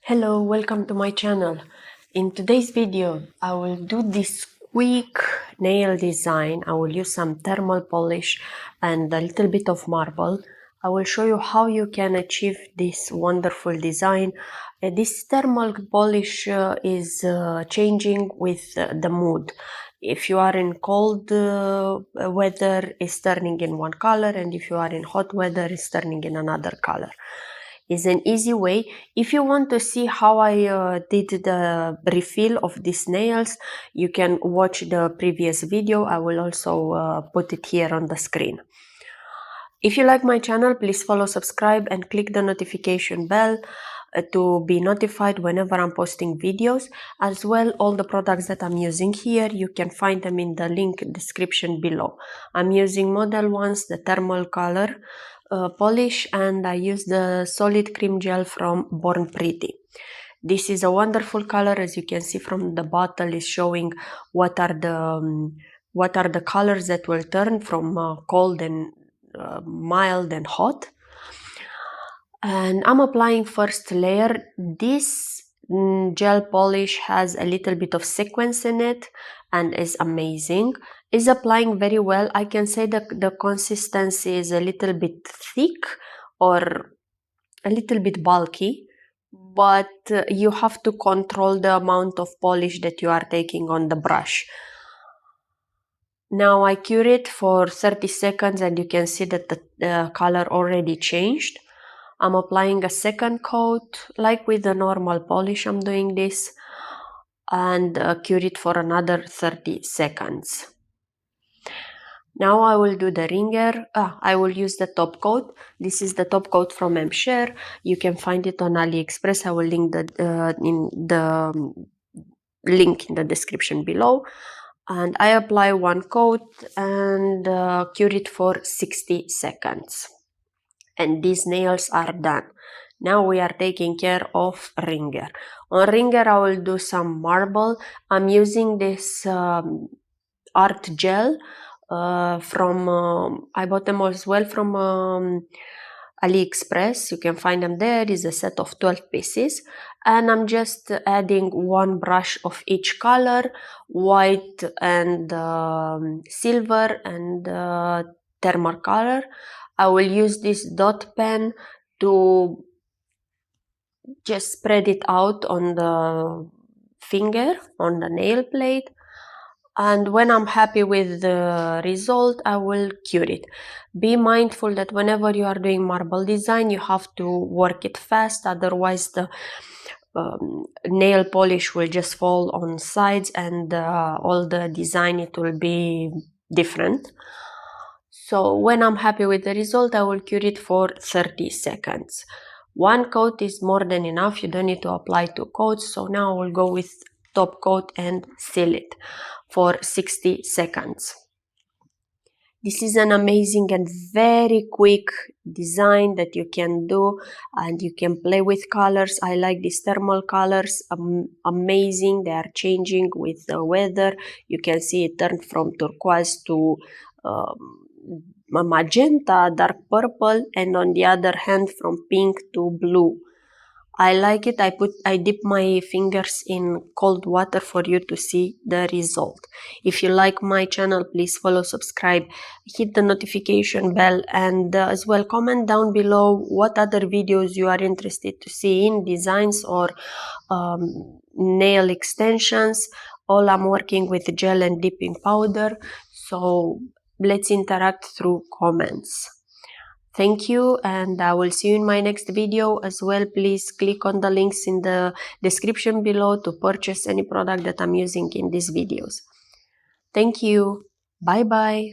Hello, welcome to my channel. In today's video, I will do this quick nail design. I will use some thermal polish and a little bit of marble. I will show you how you can achieve this wonderful design. This thermal polish is changing with the mood. If you are in cold weather, it's turning in one color, and if you are in hot weather, it's turning in another color. Is an easy way. If you want to see how I did the refill of these nails, you can watch the previous video. I will also put it here on the screen. If you like my channel, please follow, subscribe, and click the notification bell to be notified whenever I'm posting videos. As well, all the products that I'm using here, you can find them in the link description below. I'm using Modelones, the thermal color polish, and I use the solid cream gel from Born Pretty. This is a wonderful color. As you can see from the bottle, is showing what are the colors that will turn from cold and mild and hot. And I'm applying first layer. This gel polish has a little bit of sequence in it and is amazing. Is applying very well. I can say that the consistency is a little bit thick or a little bit bulky, but you have to control the amount of polish that you are taking on the brush. Now I cure it for 30 seconds and you can see that the color already changed. I'm applying a second coat, like with the normal polish I'm doing this, and cure it for another 30 seconds. Now I will do the ringer. I will use the top coat. This is the top coat from M-Share. You can find it on AliExpress. I will link link in the description below. And I apply one coat and cure it for 60 seconds. And these nails are done. Now we are taking care of ringer. On ringer I will do some marble. I'm using this art gel from I bought them as well from AliExpress. You can find them there. It's a set of 12 pieces, and I'm just adding one brush of each color, white and silver and thermal color. I will use this dot pen to just spread it out on the finger, on the nail plate. And when I'm happy with the result, I will cure it. Be mindful that whenever you are doing marble design, you have to work it fast, otherwise the nail polish will just fall on sides and all the design, it will be different. So when I'm happy with the result, I will cure it for 30 seconds. One coat is more than enough. You don't need to apply 2 coats. So now I will go with top coat and seal it for 60 seconds. This is an amazing and very quick design that you can do, and you can play with colors. I like these thermal colors, amazing. They are changing with the weather. You can see it turned from turquoise to magenta, dark purple, and on the other hand from pink to blue. I like it. I dip my fingers in cold water for you to see the result. If you like my channel, please follow, subscribe, hit the notification bell, and as well comment down below what other videos you are interested to see in designs or nail extensions. All I'm working with gel and dipping powder, so let's interact through comments. Thank you, and I will see you in my next video. As well, please click on the links in the description below to purchase any product that I'm using in these videos. Thank you. Bye bye.